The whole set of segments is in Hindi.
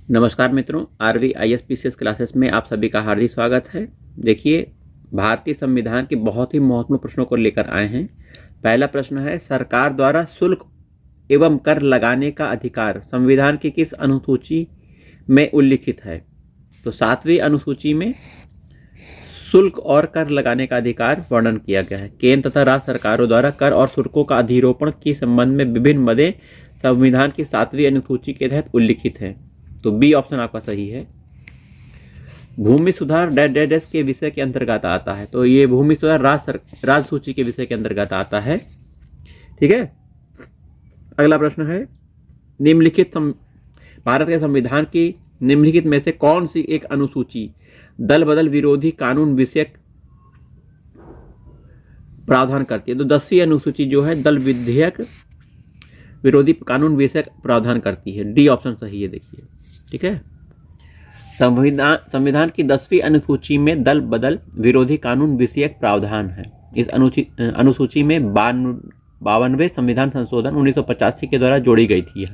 नमस्कार मित्रों, आरवी ISPCS क्लासेस में आप सभी का हार्दिक स्वागत है। देखिए, भारतीय संविधान के बहुत ही महत्वपूर्ण प्रश्नों को लेकर आए हैं। पहला प्रश्न है, सरकार द्वारा शुल्क एवं कर लगाने का अधिकार संविधान की किस अनुसूची में उल्लिखित है? तो 7वीं अनुसूची में शुल्क और कर लगाने का अधिकार वर्णन किया गया है। केंद्र तथा राज्य सरकारों द्वारा कर और शुल्कों का अधिरोपण के संबंध में विभिन्न मदें संविधान की 7वीं अनुसूची के तहत उल्लिखित है। तो बी ऑप्शन आपका सही है। भूमि सुधार डैश डैश डैश के विषय के अंतर्गत आता है। तो ये भूमि सुधार राज्य सूची के विषय के अंतर्गत आता है। ठीक है। अगला प्रश्न है, निम्नलिखित भारत के संविधान की निम्नलिखित में से कौन सी एक अनुसूची दल बदल विरोधी कानून विषयक प्रावधान करती है? तो 10वीं अनुसूची जो है दल विधेयक विरोधी कानून विषयक प्रावधान करती है। डी ऑप्शन सही है। देखिए, ठीक है। संविधान की 10वीं अनुसूची में दल बदल विरोधी कानून विषयक प्रावधान है। इस अनुसूची में 52वें संविधान संशोधन 1985 के द्वारा जोड़ी गई थी।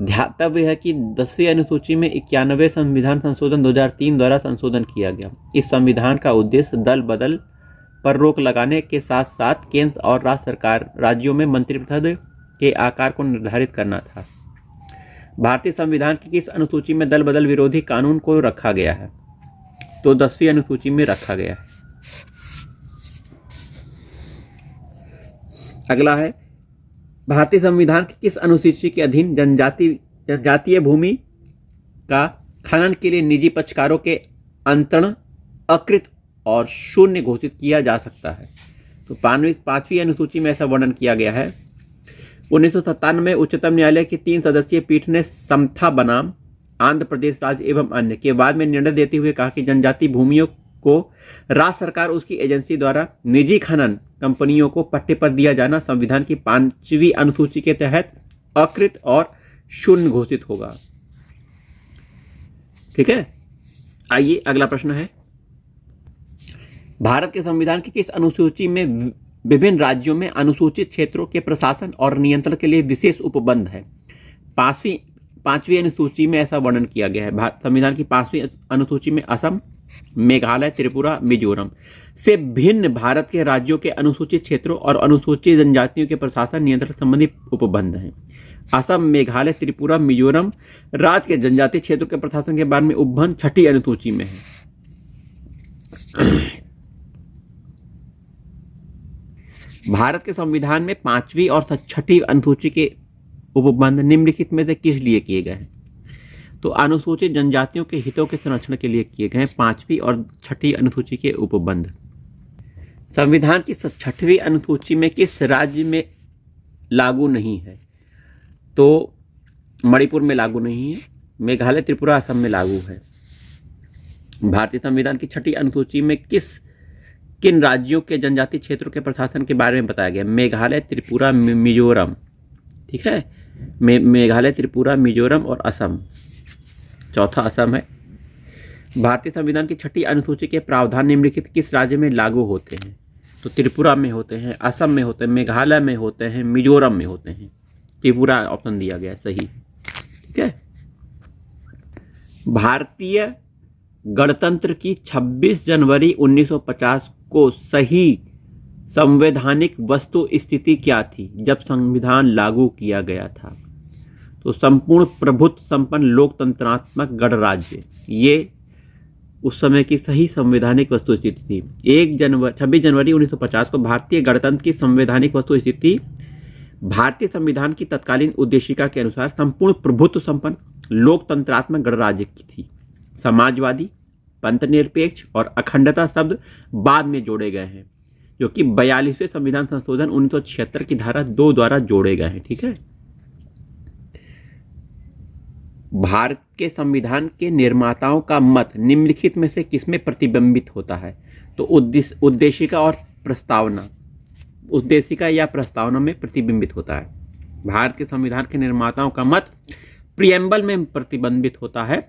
ध्यातव्य है कि 10वीं अनुसूची में 91वें संविधान संशोधन 2003 द्वारा संशोधन किया गया। इस संविधान का उद्देश्य दल बदल पर रोक लगाने के साथ साथ केंद्र और राज्यों में मंत्रिपरिषद के आकार को निर्धारित करना था। भारतीय संविधान की किस अनुसूची में दल बदल विरोधी कानून को रखा गया है? तो 10वीं अनुसूची में रखा गया है। अगला है, भारतीय संविधान की किस अनुसूची के अधीन जनजातीय भूमि का खनन के लिए निजी पक्षकारों के अंतरण अकृत और शून्य घोषित किया जा सकता है? तो 5वीं अनुसूची में ऐसा वर्णन किया गया है। 1997 में उच्चतम न्यायालय की 3 सदस्यीय पीठ ने समता बनाम आंध्र प्रदेश राज्य एवं अन्य के बाद में निर्णय देते हुए कहा कि जनजातीय भूमियों को राज्य सरकार उसकी एजेंसी द्वारा निजी खनन कंपनियों को पट्टे पर दिया जाना संविधान की 5वीं अनुसूची के तहत अकृत और शून्य घोषित होगा। ठीक है। आइए अगला प्रश्न है, भारत के संविधान की किस अनुसूची में विभिन्न राज्यों में अनुसूचित क्षेत्रों के प्रशासन और नियंत्रण के लिए विशेष उपबंध है? 5वीं अनुसूची में ऐसा वर्णन किया गया है। संविधान की 5वीं अनुसूची में असम, मेघालय, त्रिपुरा, मिजोरम से भिन्न भारत के राज्यों के अनुसूचित क्षेत्रों और अनुसूचित जनजातियों के प्रशासन नियंत्रण संबंधी उपबंध हैं। असम, मेघालय, त्रिपुरा, मिजोरम राज्य के जनजातीय क्षेत्रों के प्रशासन के बारे में उपबंध 6ठी अनुसूची में है। भारत के संविधान में 5वीं और 6ठी अनुसूची के उपबंध निम्नलिखित में से किस लिए किए गए हैं? तो अनुसूचित जनजातियों के हितों के संरक्षण के लिए किए गए हैं 5वीं और 6ठी अनुसूची के उपबंध। संविधान की 6वीं अनुसूची में किस राज्य में लागू नहीं है? तो मणिपुर में लागू नहीं है, मेघालय, त्रिपुरा, असम में लागू है। भारतीय संविधान की 6ठी अनुसूची में किन राज्यों के जनजातीय क्षेत्रों के प्रशासन के बारे में बताया गया? मेघालय, त्रिपुरा, मिजोरम। ठीक है। मेघालय, त्रिपुरा, मिजोरम और असम। चौथा असम है। भारतीय संविधान की 6ठी अनुसूची के प्रावधान निम्नलिखित किस राज्य में लागू होते हैं? तो त्रिपुरा में होते हैं, असम में होते हैं, मेघालय में होते हैं, मिजोरम में होते हैं। त्रिपुरा ऑप्शन दिया गया है सही। ठीक है। भारतीय गणतंत्र की 26 जनवरी 1950 को सही संवैधानिक वस्तु स्थिति क्या थी जब संविधान लागू किया गया था? तो संपूर्ण प्रभुत्व संपन्न लोकतंत्रात्मक गणराज्य, ये उस समय की सही संवैधानिक वस्तु स्थिति थी। 26 जनवरी 1950 को भारतीय गणतंत्र की संवैधानिक वस्तु स्थिति भारतीय संविधान की तत्कालीन उद्देशिका के अनुसार संपूर्ण प्रभुत्व संपन्न लोकतंत्रात्मक गणराज्य की थी। समाजवादी, पंथनिरपेक्ष और अखंडता शब्द बाद में जोड़े गए हैं, जो कि 42वें संविधान संशोधन 1976 की धारा 2 द्वारा जोड़े गए हैं। ठीक है। भारत के संविधान के निर्माताओं का मत निम्नलिखित में से किसमें प्रतिबिंबित होता है? तो उद्देशिका और प्रस्तावना, उद्देशिका या प्रस्तावना में प्रतिबिंबित होता है। भारत के संविधान के निर्माताओं का मत प्रियम्बल में प्रतिबिंबित होता है।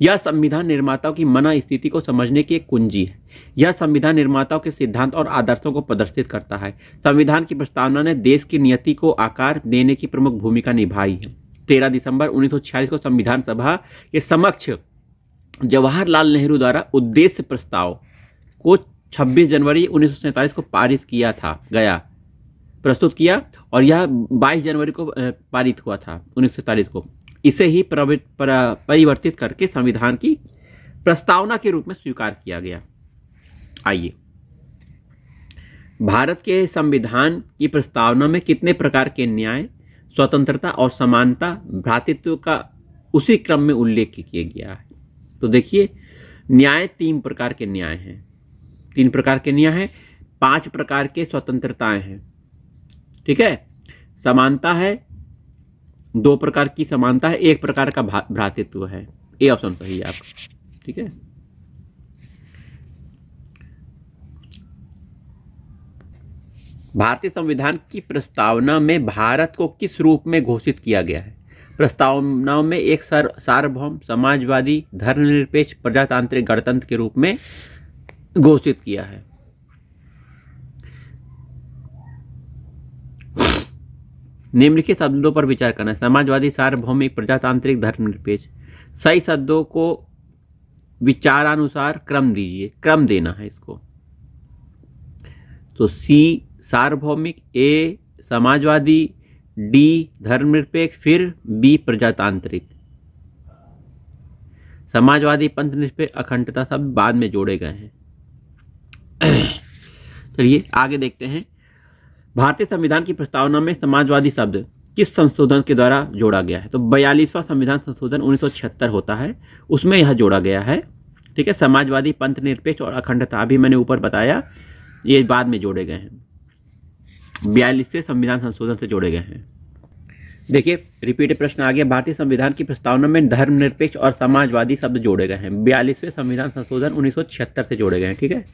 यह संविधान निर्माताओं की मना स्थिति को समझने की एक कुंजी है। यह संविधान निर्माताओं के सिद्धांत और आदर्शों को प्रदर्शित करता है। संविधान की प्रस्तावना ने देश की नियति को आकार देने की प्रमुख भूमिका निभाई है। 13 दिसंबर 1946 को संविधान सभा के समक्ष जवाहरलाल नेहरू द्वारा उद्देश्य प्रस्ताव को 26 जनवरी 1947 को पारित किया था प्रस्तुत किया, और यह 22 जनवरी को पारित हुआ था 1947 को। इसे ही परिवर्तित करके संविधान की प्रस्तावना के रूप में स्वीकार किया गया। आइए, भारत के संविधान की प्रस्तावना में कितने प्रकार के न्याय, स्वतंत्रता और समानता, भ्रातृत्व का उसी क्रम में उल्लेख किया गया है। तो देखिए, न्याय 3 प्रकार के न्याय हैं, 3 प्रकार के न्याय हैं, 5 प्रकार के स्वतंत्रताएं हैं, ठीक है। समानता है, 2 प्रकार की समानता है, 1 प्रकार का भ्रातृत्व है। ए ऑप्शन सही है आपका, ठीक है। भारतीय संविधान की प्रस्तावना में भारत को किस रूप में घोषित किया गया है? प्रस्तावना में एक सार्वभौम, समाजवादी, धर्मनिरपेक्ष, प्रजातांत्रिक गणतंत्र के रूप में घोषित किया है। निम्नलिखित शब्दों पर विचार करना है। समाजवादी, सार्वभौमिक, प्रजातांत्रिक, धर्मनिरपेक्ष। सही शब्दों को विचारानुसार क्रम दीजिए, क्रम देना है इसको। तो सी सार्वभौमिक, ए समाजवादी, डी धर्मनिरपेक्ष, फिर बी प्रजातांत्रिक। समाजवादी, पंथ निरपेक्ष, अखंडता सब बाद में जोड़े गए हैं। चलिए आगे देखते हैं। भारतीय संविधान की प्रस्तावना में समाजवादी शब्द किस संशोधन के द्वारा जोड़ा गया है? तो 42वां संविधान संशोधन 1976 होता है, उसमें यह जोड़ा गया है, ठीक है। समाजवादी, पंथ निरपेक्ष और अखंडता अभी मैंने ऊपर बताया, ये बाद में जोड़े गए हैं, 42वें संविधान संशोधन से जोड़े गए हैं। देखिए रिपीटेड प्रश्न आ गया। भारतीय संविधान की प्रस्तावना में धर्मनिरपेक्ष और समाजवादी शब्द जोड़े गए हैं, 42वें संविधान संशोधन 1976 से जोड़े गए हैं, ठीक है।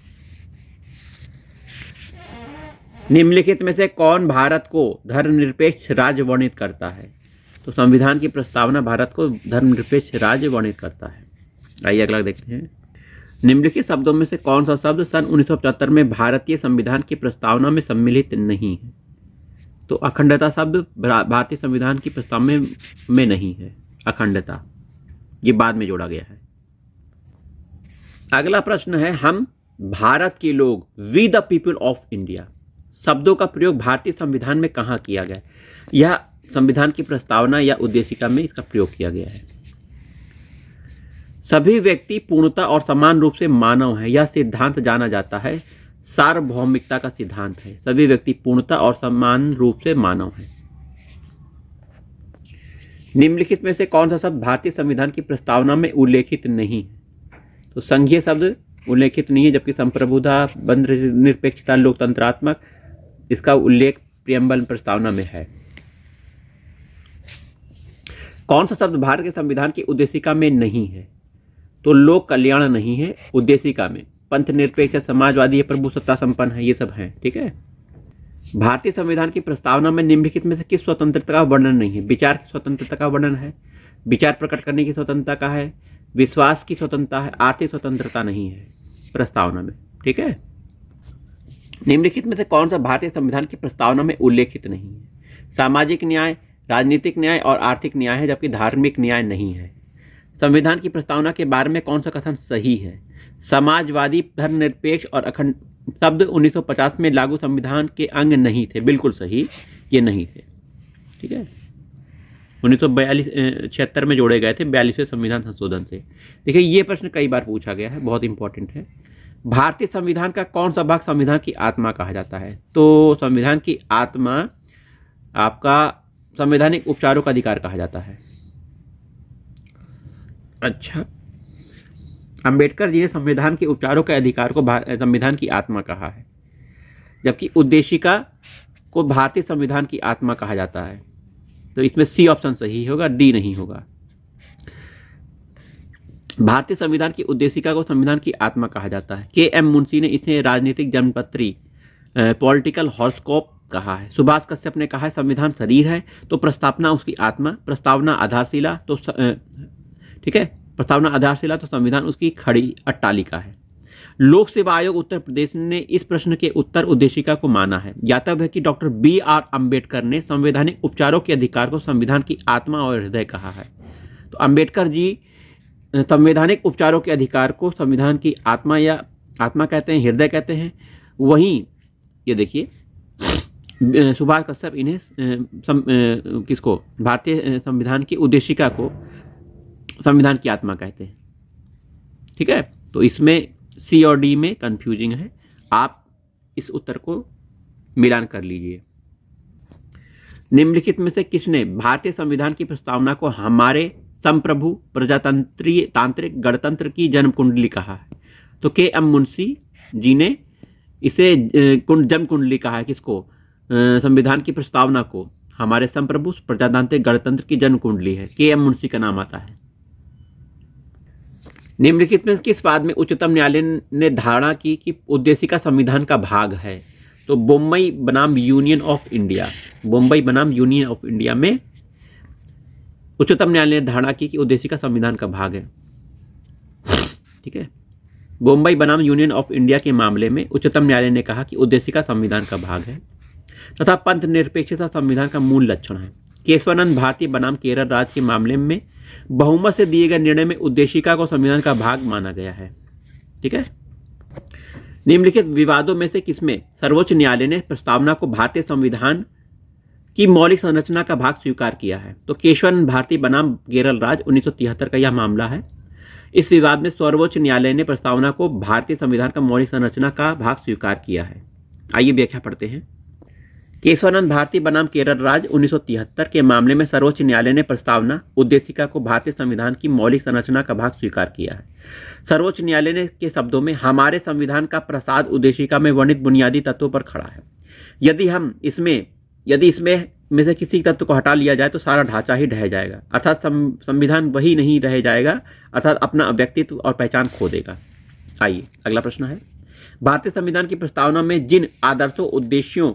निम्नलिखित में से कौन भारत को धर्मनिरपेक्ष राज्य वर्णित करता है? तो संविधान की प्रस्तावना भारत को धर्मनिरपेक्ष राज्य वर्णित करता है। आइए अगला देखते हैं। निम्नलिखित शब्दों में से कौन सा शब्द सन 1975 में भारतीय संविधान की प्रस्तावना में सम्मिलित नहीं है? तो अखंडता शब्द भारतीय संविधान की प्रस्तावना में नहीं है, अखंडता ये बाद में जोड़ा गया है। अगला प्रश्न है, हम भारत के लोग, we the people of India शब्दों का प्रयोग भारतीय संविधान में कहाँ किया गया? यह संविधान की प्रस्तावना या उद्देशिका में इसका प्रयोग किया गया है। सभी व्यक्ति पूर्णता और समान रूप से मानव है, यह सिद्धांत जाना जाता है सार्वभौमिकता का सिद्धांत है। सभी व्यक्ति पूर्णता और समान रूप से मानव है। निम्नलिखित में से कौन सा शब्द भारतीय संविधान की प्रस्तावना में उल्लेखित नहीं है? तो संघीय शब्द उल्लेखित नहीं है, जबकि संप्रभुता, बंध निरपेक्षता, लोकतंत्रात्मक इसका उल्लेख प्रियम्बल प्रस्तावना में है। कौन सा शब्द भारत के संविधान की उद्देशिका में नहीं है? तो लोक कल्याण नहीं है उद्देशिका में, पंथ निरपेक्ष, समाजवादी, प्रभुसत्ता संपन्न है, ये सब हैं, ठीक है। भारतीय संविधान की प्रस्तावना में निम्नलिखित में से किस स्वतंत्रता का वर्णन नहीं है? विचार की स्वतंत्रता का वर्णन है, विचार प्रकट करने की स्वतंत्रता का है, विश्वास की स्वतंत्रता है, आर्थिक स्वतंत्रता नहीं है प्रस्तावना में, ठीक है। निम्नलिखित में से कौन सा भारतीय संविधान की प्रस्तावना में उल्लेखित नहीं है? सामाजिक न्याय, राजनीतिक न्याय और आर्थिक न्याय है, जबकि धार्मिक न्याय नहीं है। संविधान की प्रस्तावना के बारे में कौन सा कथन सही है? समाजवादी, धर्मनिरपेक्ष और अखंड शब्द 1950 में लागू संविधान के अंग नहीं थे, बिल्कुल सही, ये नहीं थे, ठीक है। 1976 में जोड़े गए थे 42वें संविधान संशोधन से। देखिए ये प्रश्न कई बार पूछा गया है, बहुत इंपॉर्टेंट है। भारतीय संविधान का कौन सा भाग संविधान की आत्मा कहा जाता है? तो संविधान की आत्मा आपका संवैधानिक उपचारों का अधिकार कहा जाता है। अच्छा, अंबेडकर जी ने संविधान के उपचारों के अधिकार को संविधान की आत्मा कहा है, जबकि उद्देशिका को भारतीय संविधान की आत्मा कहा जाता है। तो इसमें सी ऑप्शन सही होगा, डी नहीं होगा। भारतीय संविधान की उद्देशिका को संविधान की आत्मा कहा जाता है। के.एम. मुंशी ने इसे राजनीतिक जन्मपत्री, पॉलिटिकल हॉरोस्कोप कहा है। सुभाष कश्यप ने कहा है संविधान शरीर है, तो प्रस्तावना उसकी आत्मा, प्रस्तावना आधारशिला, तो ठीक है, प्रस्तावना आधारशिला तो संविधान उसकी खड़ी अट्टालिका है। लोक सेवा आयोग उत्तर प्रदेश ने इस प्रश्न के उत्तर उद्देशिका को माना है। ज्ञातव्य है कि डॉक्टर BR अम्बेडकर ने संवैधानिक उपचारों के अधिकार को संविधान की आत्मा और हृदय कहा है। तो अम्बेडकर जी संवैधानिक उपचारों के अधिकार को संविधान की आत्मा या आत्मा कहते हैं, हृदय कहते हैं। वहीं ये देखिए सुभाष कश्यप इन्हें किसको, भारतीय संविधान की उद्देशिका को संविधान की आत्मा कहते हैं। ठीक है, तो इसमें C और D में कंफ्यूजिंग है, आप इस उत्तर को मिलान कर लीजिए। निम्नलिखित में से किसने भारतीय संविधान की प्रस्तावना को हमारे संप्रभु प्रजातंत्रीय तांत्रिक गणतंत्र की जन्म कुंडली कहा है? तो KM मुंशी जी ने इसे जन्म कुंडली कहा है। किसको? संविधान की प्रस्तावना को हमारे संप्रभु प्रजातांत्रिक गणतंत्र की जन्म कुंडली है, KM मुंशी का नाम आता है। निम्नलिखित में किस बाद में उच्चतम न्यायालय ने धारणा की कि उद्देशिका संविधान का भाग है? तो बम्बई बनाम यूनियन ऑफ इंडिया, बम्बई बनाम यूनियन ऑफ इंडिया में उच्चतम न्यायालय ने धारणा की कि उद्देशिका संविधान का भाग है। ठीक है, बम्बई बनाम यूनियन ऑफ इंडिया के मामले में उच्चतम न्यायालय ने कहा कि उद्देशिका संविधान का भाग है तथा पंथ निरपेक्षता संविधान का मूल लक्षण है। केशवानंद भारती बनाम केरल राज्य के मामले में बहुमत से दिए गए निर्णय में उद्देशिका को संविधान का भाग माना गया है। ठीक है, निम्नलिखित विवादों में से किसमें सर्वोच्च न्यायालय ने प्रस्तावना को भारतीय संविधान की मौलिक संरचना का भाग स्वीकार किया है? तो केशवानंद भारती बनाम केरल राज्य 1973 का यह मामला है। इस विवाद में सर्वोच्च न्यायालय ने प्रस्तावना को भारतीय संविधान का मौलिक संरचना का भाग स्वीकार किया है। आइए व्याख्या पढ़ते हैं। केशवानंद भारती बनाम केरल राज्य 1973 के मामले में सर्वोच्च न्यायालय ने प्रस्तावना उद्देशिका को भारतीय संविधान की मौलिक संरचना का भाग स्वीकार किया है। सर्वोच्च न्यायालय ने के शब्दों में हमारे संविधान का प्रसाद उद्देशिका में वर्णित बुनियादी तत्वों पर खड़ा है। यदि इसमें में से किसी तत्व को हटा लिया जाए तो सारा ढांचा ही ढह जाएगा, अर्थात संविधान वही नहीं रह जाएगा, अर्थात अपना व्यक्तित्व और पहचान खो देगा। आइए अगला प्रश्न है, भारतीय संविधान की प्रस्तावना में जिन आदर्शों उद्देश्यों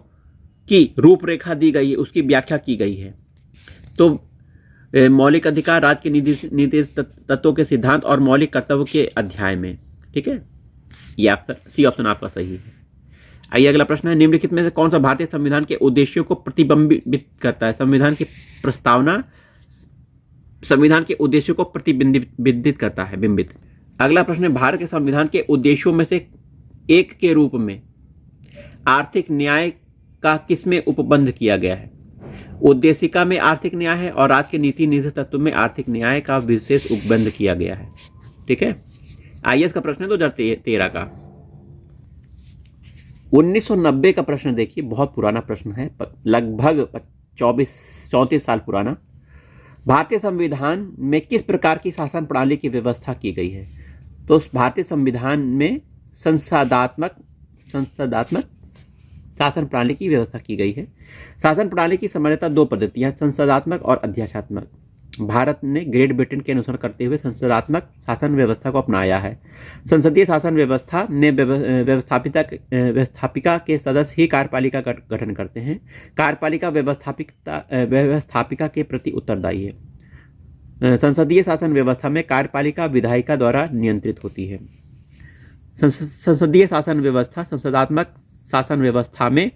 की रूपरेखा दी गई है उसकी व्याख्या की गई है? तो मौलिक अधिकार, राज्य के नीति तत्वों के सिद्धांत और मौलिक कर्तव्य के अध्याय में। ठीक है, यह सी ऑप्शन आपका सही है। आइए अगला प्रश्न है, निम्नलिखित में से कौन सा भारतीय संविधान के उद्देश्यों को प्रतिबिंबित करता है? संविधान की प्रस्तावना संविधान के उद्देश्यों को प्रतिबिंबित करता है, बिंबित। अगला प्रश्न है, भारत के संविधान के उद्देश्यों में से एक के रूप में आर्थिक न्याय का किसमें उपबंध किया गया है? उद्देशिका में आर्थिक न्याय है और राज्य के नीति तत्व में आर्थिक न्याय का विशेष उपबंध किया गया है। ठीक है, IAS का प्रश्न है 2013 का। 1990 का प्रश्न देखिए, बहुत पुराना प्रश्न है, लगभग 34 साल पुराना। भारतीय संविधान में किस प्रकार की शासन प्रणाली की व्यवस्था की गई है? तो भारतीय संविधान में संसदात्मक शासन प्रणाली की व्यवस्था की गई है। शासन प्रणाली की सामान्यतः दो पद्धतियां, संसदात्मक और अध्याशात्मक। भारत ने ग्रेट ब्रिटेन के अनुसरण करते हुए संसदात्मक शासन व्यवस्था को अपनाया है। संसदीय शासन व्यवस्था में व्यवस्थापिका के सदस्य ही कार्यपालिका का गठन करते हैं। कार्यपालिका व्यवस्थापिका के प्रति उत्तरदायी है। संसदीय शासन व्यवस्था में कार्यपालिका विधायिका द्वारा नियंत्रित होती है। संसदीय शासन व्यवस्था संसदात्मक शासन व्यवस्था में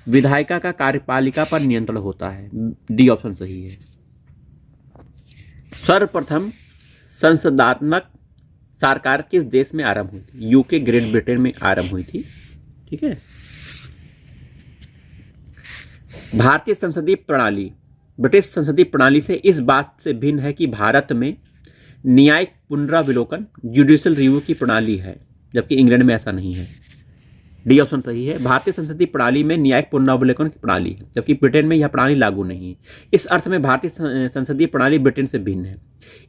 विधायिका का कार्यपालिका पर नियंत्रण होता है। डी ऑप्शन सही है। सर्वप्रथम संसदात्मक सरकार किस देश में आरंभ हुई थी? यूके, ग्रेट ब्रिटेन में आरंभ हुई थी। ठीक है, भारतीय संसदीय प्रणाली ब्रिटिश संसदीय प्रणाली से इस बात से भिन्न है कि भारत में न्यायिक पुनरावलोकन जुडिशियल रिव्यू की प्रणाली है, जबकि इंग्लैंड में ऐसा नहीं है। डी ऑप्शन सही है। भारतीय संसदीय प्रणाली में न्यायिक पुनरावलोकन की प्रणाली है, जबकि ब्रिटेन में यह प्रणाली लागू नहीं है। इस अर्थ में भारतीय संसदीय प्रणाली ब्रिटेन से भिन्न है।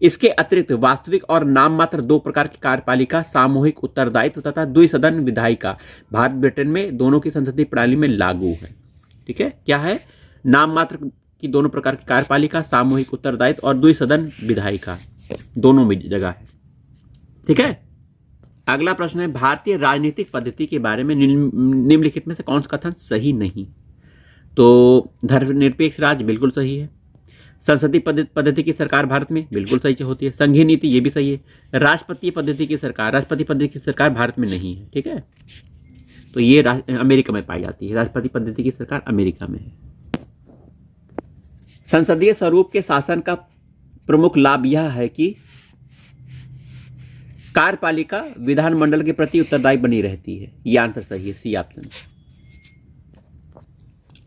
इसके अतिरिक्त वास्तविक और नाम मात्र दो प्रकार की कार्यपालिका, सामूहिक उत्तरदायित्व तथा द्विसदन विधायिका भारत ब्रिटेन में दोनों की संसदीय प्रणाली में लागू है। ठीक है, क्या है? नाम मात्र की दोनों प्रकार की कार्यपालिका, सामूहिक उत्तरदायित्व और द्विसदन विधायिका दोनों में जगह है। ठीक है, अगला प्रश्न है, भारतीय राजनीतिक पद्धति के बारे में निम्नलिखित में से कौन सा कथन सही नहीं? तो धर्मनिरपेक्ष राज्य बिल्कुल सही है। संसदीय पद्धति की सरकार भारत में बिल्कुल सही से होती है। संघीय नीति, ये भी सही है। राष्ट्रपति पद्धति की सरकार भारत में नहीं है, ठीक है। तो ये अमेरिका में पाई जाती है। राष्ट्रपति पद्धति की सरकार अमेरिका में है। संसदीय स्वरूप के शासन का प्रमुख लाभ यह है कि कार्यपालिका विधानमंडल के प्रति उत्तरदायी बनी रहती है। यह आंसर सही है, सी ऑप्शन।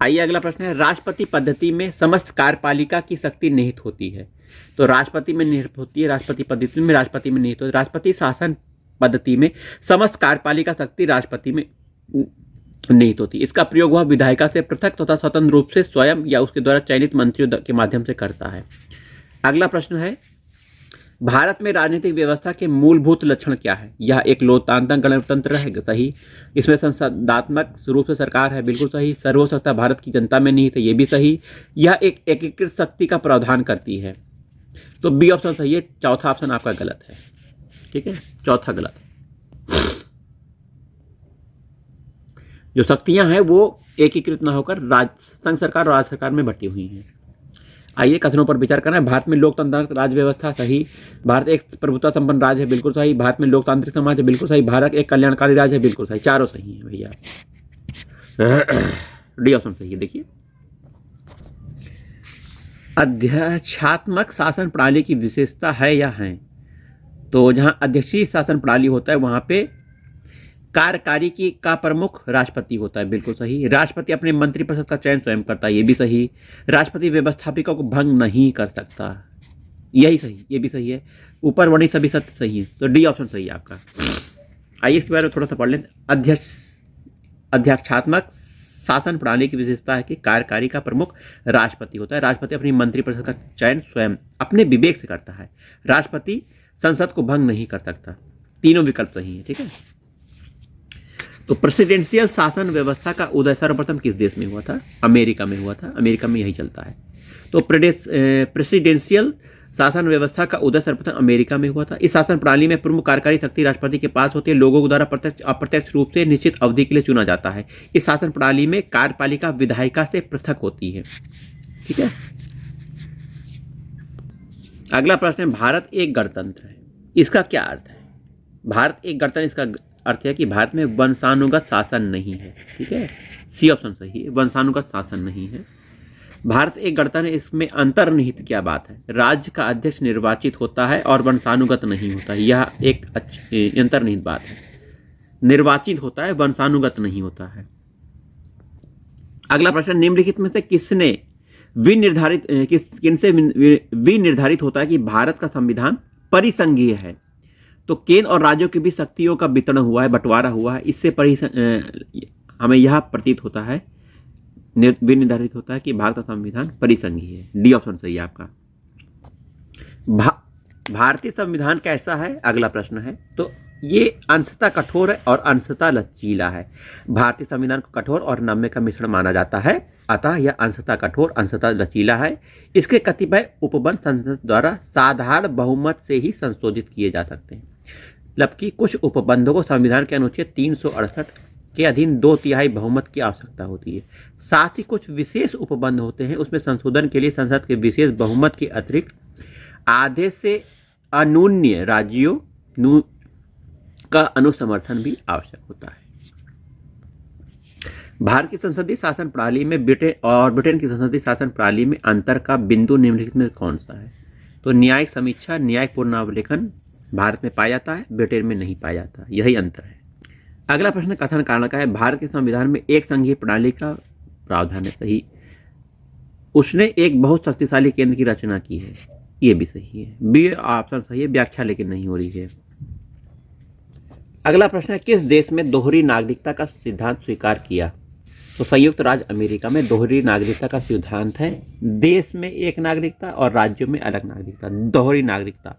आइए अगला प्रश्न है, राष्ट्रपति पद्धति में समस्त कार्यपालिका की शक्ति निहित होती है। तो राष्ट्रपति में निहित होती है, राष्ट्रपति पद्धति में राष्ट्रपति में निहित होती है। राष्ट्रपति शासन पद्धति में समस्त कार्यपालिका शक्ति राष्ट्रपति में निहित होती है। इसका प्रयोग वह विधायिका से पृथक तथा स्वतंत्र रूप से स्वयं या उसके द्वारा चयनित मंत्रियों के माध्यम से करता है। अगला प्रश्न है, भारत में राजनीतिक व्यवस्था के मूलभूत लक्षण क्या है? यह एक लोकतांत्रिक गणतंत्र है, सही। इसमें संसदात्मक रूप से सरकार है, बिल्कुल सही। सर्वसत्ता भारत की जनता में निहित है, ये भी सही। यह एक एकीकृत शक्ति का प्रावधान करती है, तो बी ऑप्शन सही है। चौथा ऑप्शन आपका गलत है, ठीक है, चौथा गलत है। जो शक्तियां हैं वो एकीकृत ना होकर संघ सरकार और राज्य सरकार में बटी हुई हैं। आइए कथनों पर विचार करना है। भारत में लोकतांत्रिक राज्य व्यवस्था, सही। भारत एक प्रभुत्व संपन्न राज्य है, बिल्कुल सही। भारत में लोकतांत्रिक समाज है, बिल्कुल सही। भारत एक कल्याणकारी राज्य है, बिल्कुल सही। चारों सही है भैया। डी ऑप्शन सही है। देखिए, अध्यक्षात्मक शासन प्रणाली की विशेषता है या है? तो जहां अध्यक्षीय शासन प्रणाली होता है वहां पे कार्यकारी का प्रमुख राष्ट्रपति होता है, बिल्कुल सही। राष्ट्रपति अपने मंत्रिपरिषद का चयन स्वयं करता है, ये भी सही। राष्ट्रपति व्यवस्थापिका को भंग नहीं कर सकता, यही सही, ये भी सही है। ऊपर वर्णित सभी सत्य सही है, तो डी ऑप्शन सही है आपका। आइए इसके बारे में थोड़ा सा पढ़ लें। अध्यक्षात्मक शासन प्रणाली की विशेषता है कि कार्यकारी का प्रमुख राष्ट्रपति होता है। राष्ट्रपति अपनी मंत्रिपरिषद का चयन स्वयं अपने विवेक से करता है। राष्ट्रपति संसद को भंग नहीं कर सकता। तीनों विकल्प सही है, ठीक है। तो प्रेसिडेंशियल शासन व्यवस्था का उदय सर्वप्रथम किस देश में हुआ था? अमेरिका में हुआ था। अमेरिका में यही चलता है। तो प्रेसिडेंशियल शासन व्यवस्था का उदय सर्वप्रथम अमेरिका में हुआ था। इस शासन प्रणाली में प्रमुख कार्यकारी शक्ति राष्ट्रपति के पास होती है। लोगों के द्वारा प्रत्यक्ष अप्रत्यक्ष रूप से निश्चित अवधि के लिए चुना जाता है। इस शासन प्रणाली में कार्यपालिका विधायिका से पृथक होती है, ठीक है। अगला प्रश्न है, भारत एक गणतंत्र है, इसका क्या अर्थ है? भारत एक गणतंत्र, इसका अर्थ है कि भारत में वंशानुगत शासन नहीं है, ठीक है। सी ऑप्शन सही है, वंशानुगत शासन नहीं है। भारत एक गणतंत्र, इसमें अंतर्निहित क्या बात है? राज्य का अध्यक्ष निर्वाचित होता है और वंशानुगत नहीं होता है, यह एक अच्छी अंतर्निहित बात है। निर्वाचित होता है, वंशानुगत नहीं होता है। अगला प्रश्न, निम्नलिखित में से किससे विनिर्धारित होता है कि भारत का संविधान परिसंघीय है? तो केंद्र और राज्यों के बीच शक्तियों का वितरण हुआ है, बंटवारा हुआ है। इससे हमें यह प्रतीत होता है, विनिर्धारित होता है कि भारत का संविधान परिसंघीय है। डी ऑप्शन सही है आपका। भारतीय संविधान कैसा है? अगला प्रश्न है। तो ये अंशतः कठोर है और अंशतः लचीला है। भारतीय संविधान को कठोर और नम्य का मिश्रण माना जाता है, अतः यह अंशतः कठोर अंशतः लचीला है। इसके कतिपय उपबंध संसद द्वारा साधारण बहुमत से ही संशोधित किए जा सकते हैं, जबकि कुछ उपबंधों को संविधान के अनुच्छेद 368 के अधीन 2/3 बहुमत की आवश्यकता होती है। साथ ही कुछ विशेष उपबंध होते हैं, उसमें संशोधन के लिए संसद के विशेष बहुमत के अतिरिक्त आधे से अन्यून्य राज्यों का अनुसमर्थन भी आवश्यक होता है। भारत की संसदीय शासन प्रणाली में ब्रिटेन की संसदीय शासन प्रणाली में अंतर का बिंदु निम्नलिखित में कौन सा है? तो न्यायिक समीक्षा, न्यायिक पुनरावलोकन भारत में पाया जाता है, ब्रिटेन में नहीं पाया जाता, यही अंतर है। अगला प्रश्न कथन कारण का है, भारत के संविधान में एक संघीय प्रणाली का प्रावधान है, सही। उसने एक बहुत शक्तिशाली केंद्र की रचना की है, ये भी सही है। बी ऑप्शन सही है, व्याख्या लेकिन नहीं हो रही है। अगला प्रश्न है, किस देश में दोहरी नागरिकता का सिद्धांत स्वीकार किया? तो संयुक्त राज्य अमेरिका में दोहरी नागरिकता का सिद्धांत है। देश में एक नागरिकता और राज्यों में अलग नागरिकता, दोहरी नागरिकता।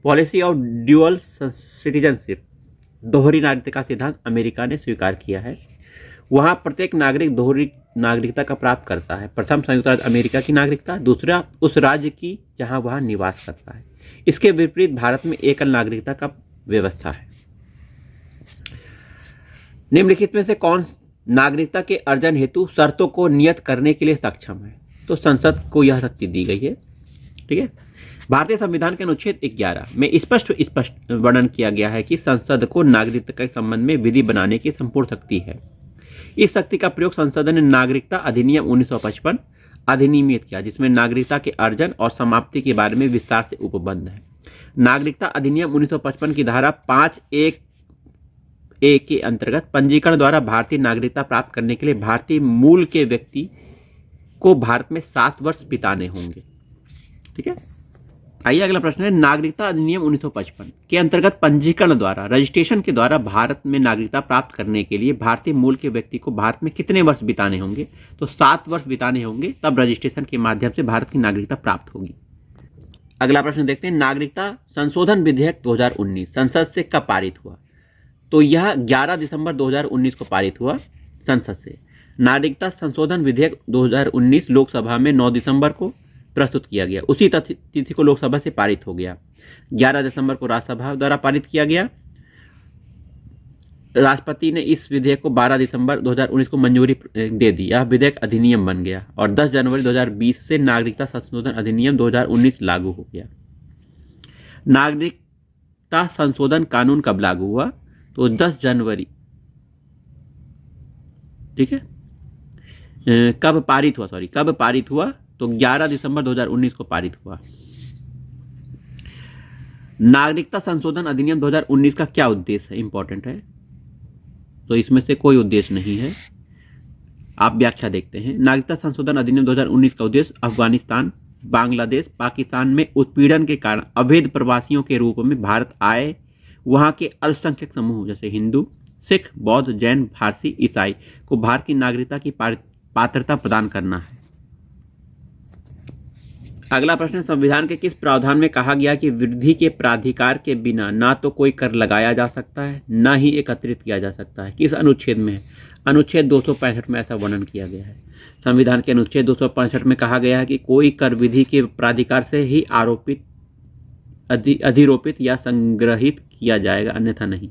पॉलिसी ऑफ ड्यूअल सिटीजनशिप, दोहरी नागरिकता का सिद्धांत अमेरिका ने स्वीकार किया है। वहाँ प्रत्येक नागरिक दोहरी नागरिकता का प्राप्त करता है। प्रथम संयुक्त राज्य अमेरिका की नागरिकता, दूसरा उस राज्य की जहाँ वह निवास करता है। इसके विपरीत भारत में एकल नागरिकता का व्यवस्था है। निम्नलिखित में से कौन नागरिकता के अर्जन हेतु शर्तों को नियत करने के लिए सक्षम है? तो संसद को यह शक्ति दी गई है। ठीक है। भारतीय संविधान के अनुच्छेद 11 में स्पष्ट वर्णन किया गया है कि संसद को नागरिकता के संबंध में विधि बनाने की संपूर्ण शक्ति है। इस शक्ति का प्रयोग संसद ने नागरिकता अधिनियम 1955 अधिनियमित किया, जिसमें नागरिकता के अर्जन और समाप्ति के बारे में विस्तार से उपबंध है। नागरिकता अधिनियम 1955 की धारा 5(1)(a) के अंतर्गत पंजीकरण द्वारा भारतीय नागरिकता प्राप्त करने के लिए भारतीय मूल के व्यक्ति को भारत में 7 वर्ष बिताने होंगे। ठीक है। आइए अगला प्रश्न है, नागरिकता अधिनियम 1955 के अंतर्गत पंजीकरण द्वारा रजिस्ट्रेशन के द्वारा भारत में नागरिकता प्राप्त करने के लिए भारतीय मूल के व्यक्ति को भारत में कितने वर्ष बिताने होंगे? तो 7 वर्ष बिताने होंगे, तब रजिस्ट्रेशन के माध्यम से भारत की नागरिकता प्राप्त होगी। अगला प्रश्न देखते हैं, नागरिकता संशोधन विधेयक 2019 संसद से कब पारित हुआ? तो यह 11 दिसंबर 2019 को पारित हुआ संसद से। नागरिकता संशोधन विधेयक 2019 लोकसभा में 9 दिसंबर को प्रस्तुत किया गया, उसी तिथि को लोकसभा से पारित हो गया। 11 दिसंबर को राज्यसभा द्वारा पारित किया गया। राष्ट्रपति ने इस विधेयक को 12 दिसंबर 2019 को मंजूरी दे दी। यह विधेयक अधिनियम बन गया और 10 जनवरी 2020 से नागरिकता संशोधन अधिनियम 2019 लागू हो गया। नागरिकता संशोधन कानून कब लागू हुआ? तो 10 जनवरी। ठीक है। कब पारित हुआ? तो 11 दिसंबर 2019 को पारित हुआ। नागरिकता संशोधन अधिनियम 2019 का क्या उद्देश्य है? इंपॉर्टेंट है। तो इसमें से कोई उद्देश्य नहीं है, आप व्याख्या देखते हैं। नागरिकता संशोधन अधिनियम 2019 का उद्देश्य अफगानिस्तान, बांग्लादेश, पाकिस्तान में उत्पीड़न के कारण अवैध प्रवासियों के रूप में भारत आए वहां के अल्पसंख्यक समूह जैसे हिंदू, सिख, बौद्ध, जैन, फारसी, ईसाई को भारत की नागरिकता की पात्रता प्रदान करना है। अगला प्रश्न, संविधान के किस प्रावधान में कहा गया कि वृद्धि के प्राधिकार के बिना ना तो कोई कर लगाया जा सकता है, ना ही एकत्रित किया जा सकता है? किस अनुच्छेद में है? अनुच्छेद 265 में ऐसा वर्णन किया गया है। संविधान के अनुच्छेद 265 में कहा गया है कि कोई कर विधि के प्राधिकार से ही अधिरोपित या संग्रहित किया जाएगा, अन्यथा नहीं।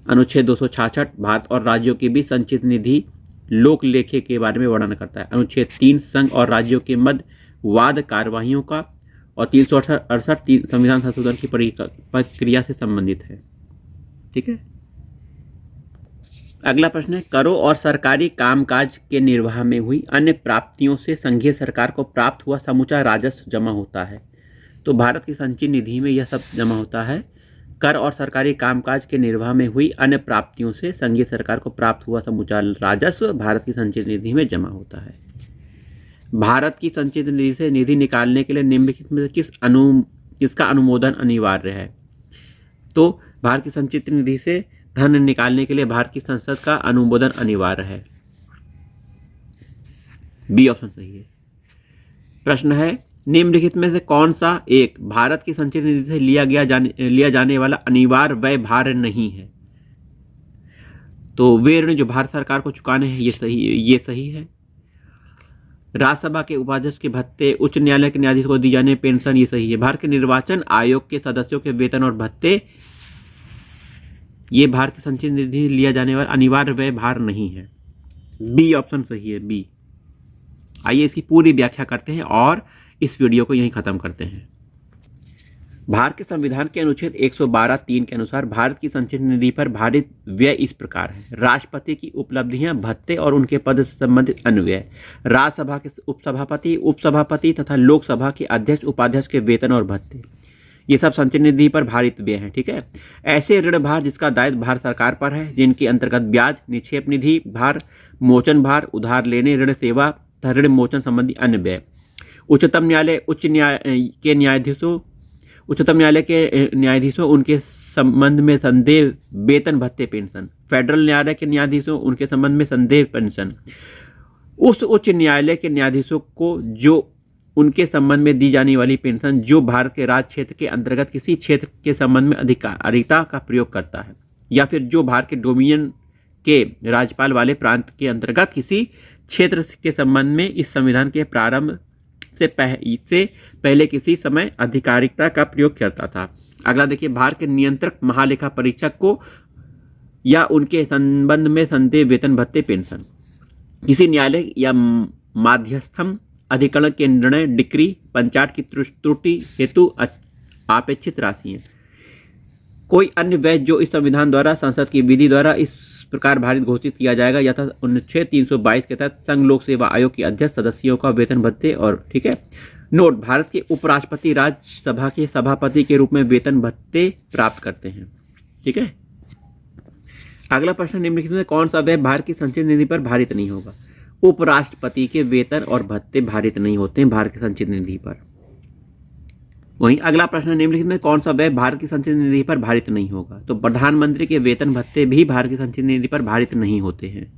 अनुच्छेद 266 भारत और राज्यों के बीच संचित निधि लोक लेखे के बारे में वर्णन करता है। अनुच्छेद 3 संघ और राज्यों के मध्य वाद कार्यवाहियों का और 368 संविधान संशोधन की प्रक्रिया से संबंधित है। ठीक है। अगला प्रश्न है, करों और सरकारी कामकाज के निर्वाह में हुई अन्य प्राप्तियों से संघीय सरकार को प्राप्त हुआ समूचा राजस्व जमा होता है। तो भारत की संचित निधि में यह सब जमा होता है। कर और सरकारी कामकाज के निर्वाह में हुई अन्य प्राप्तियों से संघीय सरकार को प्राप्त हुआ समूचा राजस्व भारत की संचित निधि में जमा होता है। भारत की संचित निधि से निधि निकालने के लिए निम्नलिखित में किसका अनुमोदन अनिवार्य है? तो भारत की संचित निधि से धन निकालने के लिए भारत की संसद का अनुमोदन अनिवार्य है। बी ऑप्शन सही है। प्रश्न है, निम्नलिखित में से कौन सा एक भारत की संचित निधि से लिया जाने वाला अनिवार्य व्यय भार नहीं है? तो वे ऋण जो भारत सरकार को चुकाने हैं, ये सही है। राज्यसभा के उपाध्यक्ष के भत्ते, उच्च न्यायालय के न्यायाधीश को दी जाने पेंशन, ये सही है। भारत के निर्वाचन आयोग के सदस्यों के वेतन और भत्ते, ये भारत की संचित निधि लिया जाने वाला अनिवार्य व्यय भार नहीं है। बी ऑप्शन सही है, बी। आइए इसकी पूरी व्याख्या करते हैं और इस वीडियो को यहीं खत्म करते हैं। भारत के संविधान के अनुच्छेद 112(3) के अनुसार भारत की संचित निधि पर भारित व्यय इस प्रकार है। राष्ट्रपति की उपलब्धियां, भत्ते और उनके पद से संबंधित अन्य व्यय, राज्यसभा के उपसभापति तथा लोकसभा के अध्यक्ष उपाध्यक्ष के वेतन और भत्ते, ये सब संचित निधि पर भारित व्यय हैं। ठीक है। ऐसे ऋण भार जिसका दायित्व भारत सरकार पर है, जिनके अंतर्गत ब्याज, निक्षेप निधि भार, मोचन भार, उधार लेने, ऋण सेवा तथा ऋण मोचन संबंधी अन्य व्यय। उच्चतम न्यायालय के न्यायाधीशों उनके संबंध में संदेह वेतन, भत्ते, पेंशन। फेडरल न्यायालय के न्यायाधीशों उनके संबंध में संदेह, पेंशन। उस उच्च न्यायालय के न्यायाधीशों को जो उनके संबंध में दी जाने वाली पेंशन जो भारत के राज्य क्षेत्र के अंतर्गत किसी क्षेत्र के संबंध में अधिकारिता का प्रयोग करता है, या फिर जो भारत के डोमिनियन के राज्यपाल वाले प्रांत के अंतर्गत किसी क्षेत्र के संबंध में इस संविधान के प्रारंभ से पहले किसी समय अधिकारिता का प्रयोग करता था। अगला देखिए, भारत के नियंत्रक महालेखा परीक्षक को या उनके संबंध में संदेह, वेतन, भत्ते, पेंशन। किसी न्यायालय या माध्यस्थम अधिकरण के निर्णय, डिक्री, पंचाट की त्रुटि हेतु अपेक्षित राशि है। कोई अन्य व्यय जो इस संविधान द्वारा संसद की विधि द्वारा इस प्रकार भारित घोषित किया जाएगा यथा अनुच्छेद 322 के तहत संघ लोक सेवा आयोग के अध्यक्ष सदस्यों का वेतन भत्ते और ठीक है। नोट, भारत के उपराष्ट्रपति राज्यसभा के सभापति के रूप में वेतन भत्ते प्राप्त करते हैं। ठीक है। अगला प्रश्न, निम्नलिखित में कौन सा व्यय भारत की संचित निधि पर भारित नहीं होगा? उपराष्ट्रपति के वेतन और भत्ते भारित नहीं होते हैं भारत की संचित निधि पर। वहीं अगला प्रश्न, निम्नलिखित में कौन सा व्यय भारत की संचित निधि पर भारित नहीं होगा? तो प्रधानमंत्री के वेतन भत्ते भी भारत की संचित निधि पर भारित नहीं होते हैं।